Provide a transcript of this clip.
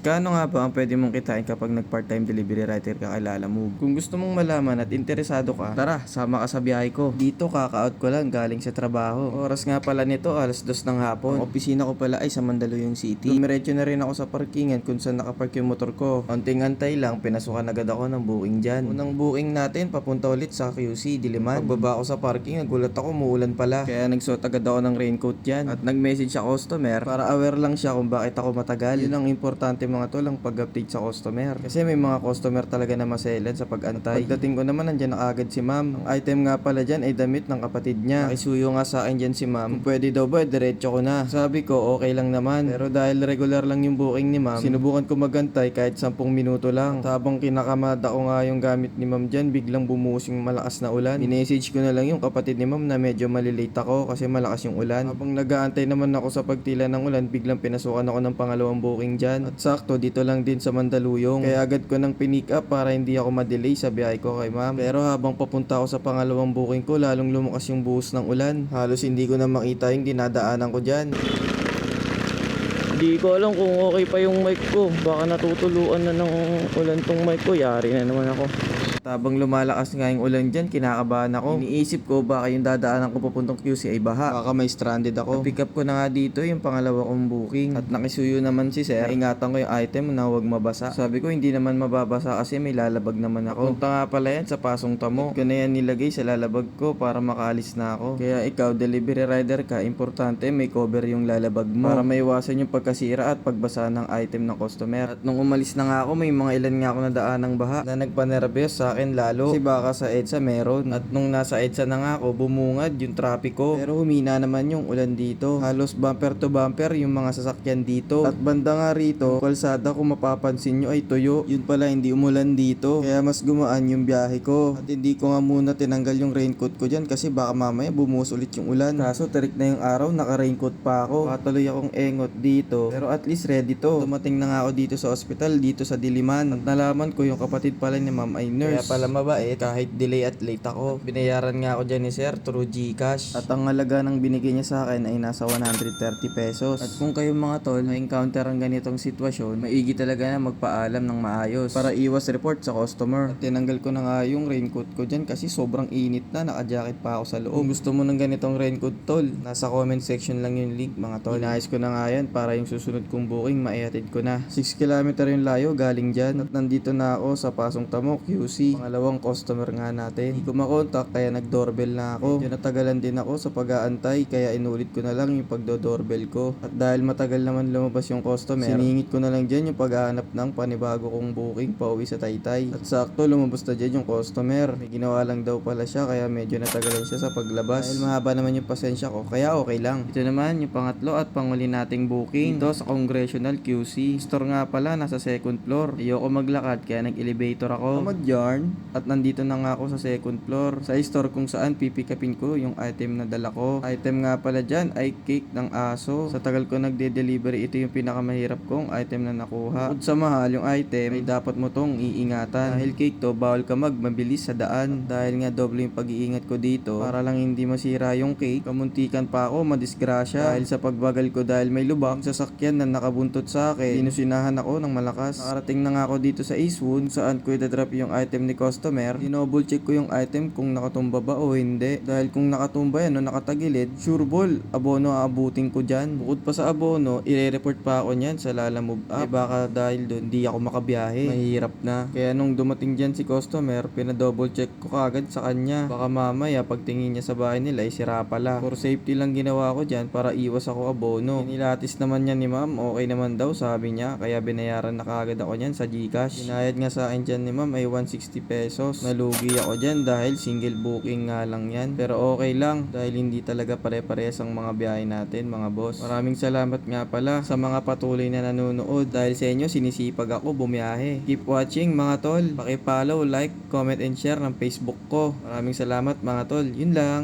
Kano nga ba ang pwede mong kitain kapag nag-part-time delivery rider ka kay Lalamove? Kung gusto mong malaman at interesado ka, tara, sama ka sa biyahe ko. Dito kaka-out ko lang galing sa trabaho. Oras nga pala nito, 2:00 ng hapon. Ang opisina ko pala ay sa Mandaluyong City. Dumiretso na rin ako sa parkingan kung saan nakapark yung motor ko. Konting antay lang, pinasukan agad ako ng booking dyan. Unang booking natin, papunta ulit sa QC, Diliman. Pagbaba ako sa parking, nagulat ako, muulan pala. Kaya nagsuot agad ako ng raincoat dyan. At nag-message sa customer para aware lang siya kung bakit ako matagal. Yun ang importante mga tol, ang pag-update sa customer. Kasi may mga customer talaga na maselan sa pag-antay. Pagdating ko naman, nandyan na agad si ma'am. Ang item nga pala dyan ay damit ng kapatid niya. Nakisuyo nga sa akin dyan si ma'am. Kung pwede daw ba, diretso ko na. Sabi ko, okay lang naman. Pero dahil regular lang yung booking ni ma'am, sinubukan ko magantay kahit 10 minuto lang. At habang kinakamada ko nga yung gamit ni ma'am dyan, biglang bumuhos yung malakas na ulan. Minessage ko na lang yung kapatid ni ma'am na medyo malilate ako kasi malakas yung ulan. Habang nag-aantay naman ako sa pagtila ng ulan, biglang pinasukan ako ng pangalawang booking dyan. At sakto, dito lang din sa Mandaluyong. Kaya agad ko nang pinick up para hindi ako ma-delay sa biyahe ko kay ma'am. Pero habang papunta ako sa pangalawang booking ko, lalong lumukas yung buhos ng ulan. Halos hindi ko na makita yung dinadaanan ko dyan. Hindi ko alam kung okay pa yung mic ko. Baka natutuluan na ng ulan tong mic ko. Yari na naman ako. Tabang lumalakas nga yung ulan dyan, kinakabahan ako. Iniisip ko baka yung dadaanan ko papuntang QC ay baha. Baka may stranded ako. Pick up ko na nga dito yung pangalawa kong booking. At nakisuyo naman si sir. Ingatan ko yung item na huwag mabasa. Sabi ko hindi naman mababasa kasi may lalabag naman ako. Punta nga pala yan sa Pasong Tamo. Ko na yan nilagay sa lalabag ko para makaalis na ako. Kaya ikaw, delivery rider ka, importante may cover yung lalabag mo. Para maiwasan yung pagkasira at pagbasa ng item ng customer. At nung umalis na nga ako, may mga ilan nga ako nadaan ng baha na nagpanervyos sa akin lalo. Kasi baka sa EDSA meron. At nung nasa EDSA na nga ako, bumungad yung trapiko. Pero humina naman yung ulan dito. Halos bumper to bumper yung mga sasakyan dito. At banda nga rito, kalsada kung mapapansin nyo ay tuyo. Yun pala hindi umulan dito. Kaya mas gumaan yung biyahe ko. At hindi ko nga muna tinanggal yung raincoat ko dyan kasi baka mamaya bumuhos ulit yung ulan. Kaso tarik na yung araw, naka-raincoat pa ako. Patuloy akong engot dito. Pero at least ready to. Dumating na nga ako dito sa ospital, dito sa Diliman. At nalaman ko yung kapatid pala ni ma'am ay nurse. Kaya pala mabait kahit delay at late ako. Binayaran nga ako dyan ni sir through GCash. At ang halaga ng binigay niya sa akin ay nasa 130 pesos. At kung kayo mga tol na-encounter ang ganitong sitwasyon, maigi talaga na magpaalam ng maayos para iwas report sa customer. At tinanggal ko na nga yung raincoat ko dyan kasi sobrang init na, naka-jacket pa ako sa loob. Kung gusto mo ng ganitong raincoat tol, nasa comment section lang yung link mga tol. Inayos ko na nga yan para yung susunod kong booking maihatid ko na. 6 km yung layo galing dyan. At nandito na ako sa Pasong Tamo, QC. Pangalawang customer nga natin. Hindi ko makontak kaya nag-doorbell na ako. Medyo natagalan din ako sa pag-aantay kaya inulit ko na lang yung pagdo-doorbell ko. At dahil matagal naman lumabas yung customer, siningit ko na lang dyan yung paghahanap ng panibago kong booking pauwi sa Taytay. At sakto lumabas na dyan yung customer. May ginawa lang daw pala siya kaya medyo natagalan siya sa paglabas. Dahil mahaba naman yung pasensya ko kaya okay lang. Ito naman yung pangatlo at panguli nating booking. Ito sa Congressional QC. Store nga pala nasa second floor. Ayoko maglakad kaya nag-elevator ako. Tamad yarn. At nandito na nga ako sa second floor sa store kung saan pipikapin ko yung item na dala ko. Item nga pala dyan ay cake ng aso. Sa tagal ko nagde-delivery, ito yung pinakamahirap kong item na nakuha. Bukod sa mahal yung item ay dapat mo tong iingatan. Dahil cake to, bawal ka mabilis sa daan. Dahil nga doble yung pag-iingat ko dito para lang hindi masira yung cake. Kamuntikan pa ako madisgrasya dahil sa pagbagal ko dahil may lubak sasakyan na nakabuntot sa akin. Dinusinahan ako ng malakas. Nakarating na nga ako dito sa Eastwood saan ko i-drop yung item ni customer. Dinouble check ko yung item kung nakatumba ba o hindi. Dahil kung nakatumba yan o nakatagilid, sure ball, abono aabutin ko dyan. Bukod pa sa abono, i-report pa ako nyan sa Lalamove app. Baka dahil doon, di ako makabiyahe. Mahirap na. Kaya nung dumating dyan si customer, pinadouble check ko kagad sa kanya. Baka mamaya pagtingin niya sa bahay nila ay sira pala. For safety lang ginawa ko dyan para iwas ako abono. Nilatis naman niya ni ma'am, okay naman daw sabi niya. Kaya binayaran na kagad ako nyan sa GCash. Binayad nga sa akin dyan ni ma'am ay 160 pesos. Nalugi ako dyan dahil single booking nga lang yan. Pero okay lang dahil hindi talaga pare-parehas ang mga biyahe natin mga boss. Maraming salamat nga pala sa mga patuloy na nanonood. Dahil sa inyo sinisipag ako bumiyahe. Keep watching mga tol. Paki-follow, like, comment and share ng Facebook ko. Maraming salamat mga tol. Yun lang.